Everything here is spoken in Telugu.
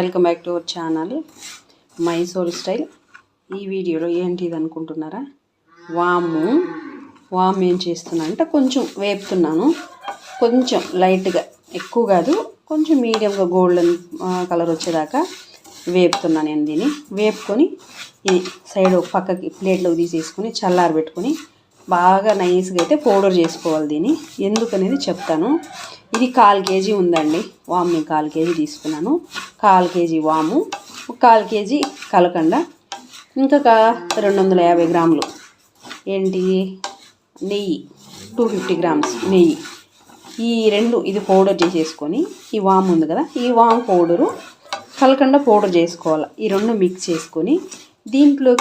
Welcome back to our channel my soul style. ఈ వీడియోలో ఏంటిది అనుకుంటున్నారా? వాము ఏం చేస్తున్నా అంటే కొంచెం వేపుతున్నాను. కొంచెం లైట్గా, ఎక్కువ కాదు, కొంచెం మీడియంగా గోల్డెన్ కలర్ వచ్చేదాకా వేపుతున్నాను నేను. దీన్ని వేపుకొని ఈ సైడ్ ఒక పక్కకి ప్లేట్లోకి తీసేసుకొని చల్లారబెట్టుకొని బాగా నైస్గా అయితే పౌడర్ చేసుకోవాలి. దీన్ని ఎందుకనేది చెప్తాను. ఇది 1/4 కేజీ ఉందండి. వాము నేను 1/4 కేజీ తీసుకున్నాను. 1/4 కేజీ వాము, 1/4 కేజీ కలకండ, ఇంకా 250 గ్రాములు ఏంటి నెయ్యి, 250 గ్రామ్స్ నెయ్యి. ఈ రెండు ఇది పౌడర్ చేసేసుకొని, ఈ వాము ఉంది కదా, ఈ వాము పౌడరు కలకండ పౌడర్ చేసుకోవాలి. ఈ రెండు మిక్స్ చేసుకొని దీంట్లోకి